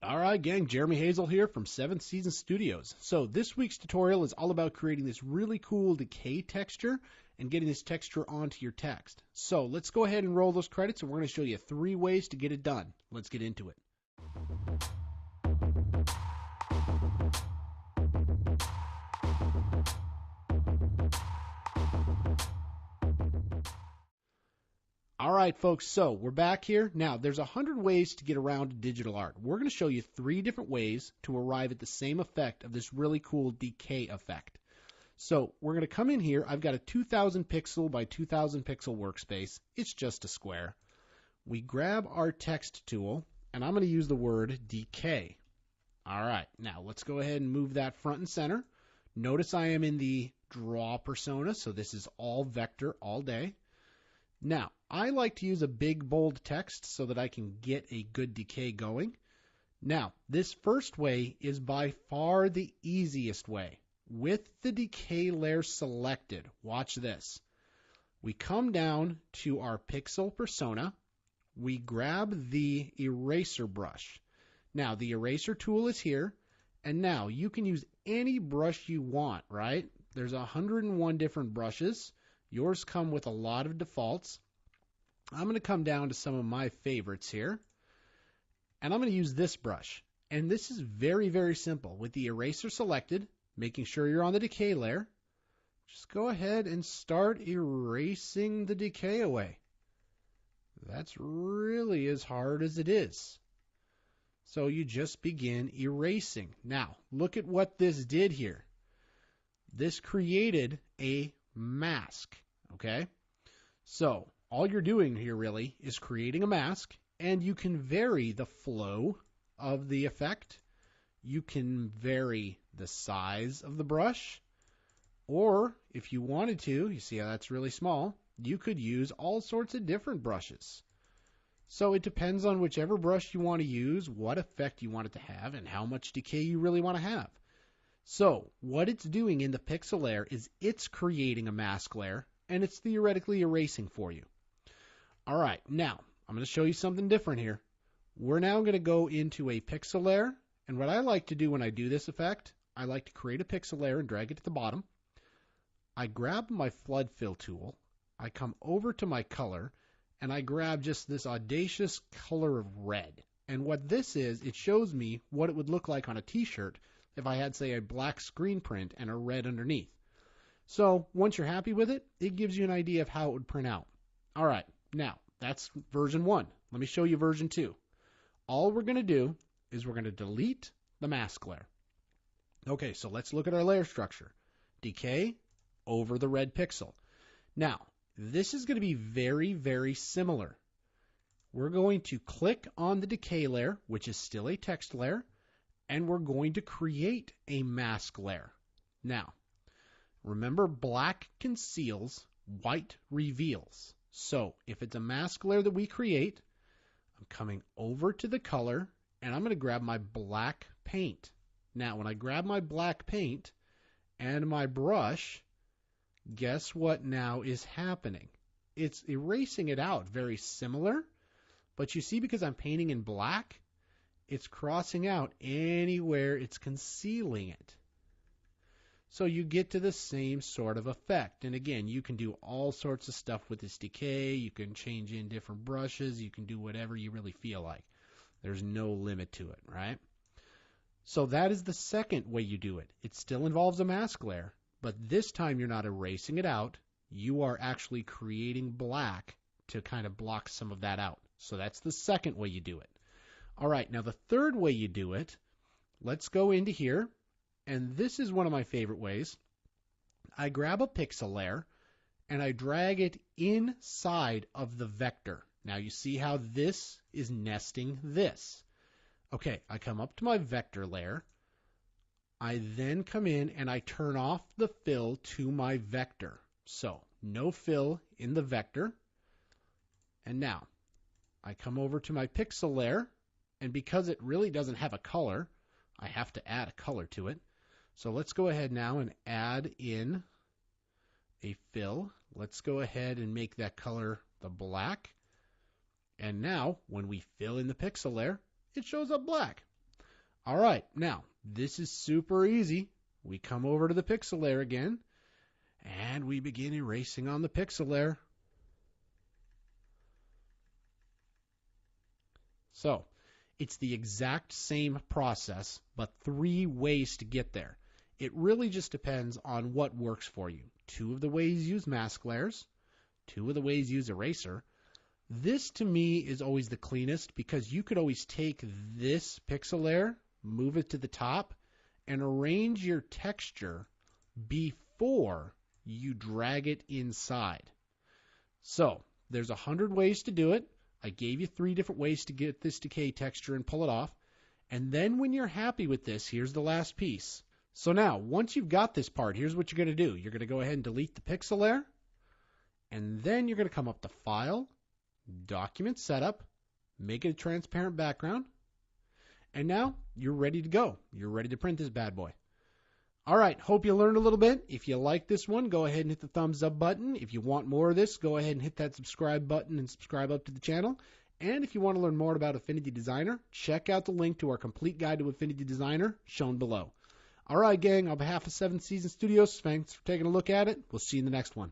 All right, gang, Jeremy Hazel here from 7th Season Studios. So this week's tutorial is all about creating this really cool decay texture and getting this texture onto your text. So let's go ahead and roll those credits, and we're going to show you 3 ways to get it done. Let's get into it. All right, folks, so we're back here. Now, there's 100 ways to get around digital art. We're going to show you 3 different ways to arrive at the same effect of this really cool decay effect. So we're going to come in here. I've got a 2000 pixel by 2000 pixel workspace. It's just a square. We grab our text tool, and I'm going to use the word decay. All right, now let's go ahead and move that front and center. Notice I am in the draw persona, so this is all vector all day. Now, I like to use a big, bold text so that I can get a good decay going. Now, this first way is by far the easiest way. With the decay layer selected, watch this. We come down to our pixel persona. We grab the eraser brush. Now, the eraser tool is here. And now, you can use any brush you want, right? There's 101 different brushes. Yours come with a lot of defaults. I'm going to come down to some of my favorites here, and I'm going to use this brush. And this is very, very simple. With the eraser selected, making sure you're on the decay layer, just go ahead and start erasing the decay away. That's really as hard as it is. So you just begin erasing. Now, look at what this did here. This created a mask, okay? So all you're doing here really is creating a mask, and you can vary the flow of the effect. You can vary the size of the brush, or if you wanted to, you see how that's really small, you could use all sorts of different brushes. So it depends on whichever brush you want to use, what effect you want it to have, and how much decay you really want to have. So what it's doing in the pixel layer is it's creating a mask layer, and it's theoretically erasing for you. All right, now I'm going to show you something different here. We're now going to go into a pixel layer, and what I like to do when I do this effect, I like to create a pixel layer and drag it to the bottom. I grab my flood fill tool, I come over to my color, and I grab just this audacious color of red. And what this is, it shows me what it would look like on a t-shirt if I had, say, a black screen print and a red underneath. So once you're happy with it, it gives you an idea of how it would print out. All right, now that's version 1. Let me show you version 2. All we're going to do is we're going to delete the mask layer. Okay, so let's look at our layer structure. Decay over the red pixel. Now, this is going to be very, very similar. We're going to click on the decay layer, which is still a text layer, and we're going to create a mask layer. Now, remember, black conceals, white reveals. So if it's a mask layer that we create, I'm coming over to the color, and I'm going to grab my black paint. Now, when I grab my black paint and my brush, guess what now is happening? It's erasing it out, very similar, but you see, because I'm painting in black, it's crossing out anywhere it's concealing it. So you get to the same sort of effect. And again, you can do all sorts of stuff with this decay. You can change in different brushes. You can do whatever you really feel like. There's no limit to it, right? So that is the second way you do it. It still involves a mask layer, but this time you're not erasing it out. You are actually creating black to kind of block some of that out. So that's the second way you do it. All right, now the third way you do it, let's go into here. And this is one of my favorite ways. I grab a pixel layer and I drag it inside of the vector. Now you see how this is nesting this. Okay, I come up to my vector layer. I then come in and I turn off the fill to my vector. So no fill in the vector. And now I come over to my pixel layer, and because it really doesn't have a color, I have to add a color to it. So let's go ahead now and add in a fill. Let's go ahead and make that color the black. And now, when we fill in the pixel layer, it shows up black. All right, now, this is super easy. We come over to the pixel layer again, and we begin erasing on the pixel layer. So, it's the exact same process, but 3 ways to get there. It really just depends on what works for you. 2 of the ways use mask layers, 2 of the ways use eraser. This, to me, is always the cleanest because you could always take this pixel layer, move it to the top, and arrange your texture before you drag it inside. So, there's 100 ways to do it. I gave you 3 different ways to get this decay texture and pull it off. And then when you're happy with this, here's the last piece. So now, once you've got this part, here's what you're going to do. You're going to go ahead and delete the pixel layer. And then you're going to come up to File, Document Setup, make it a transparent background. And now you're ready to go. You're ready to print this bad boy. All right, hope you learned a little bit. If you like this one, go ahead and hit the thumbs up button. If you want more of this, go ahead and hit that subscribe button and subscribe up to the channel. And if you want to learn more about Affinity Designer, check out the link to our complete guide to Affinity Designer shown below. All right, gang, on behalf of 7 Seasons Studios, thanks for taking a look at it. We'll see you in the next one.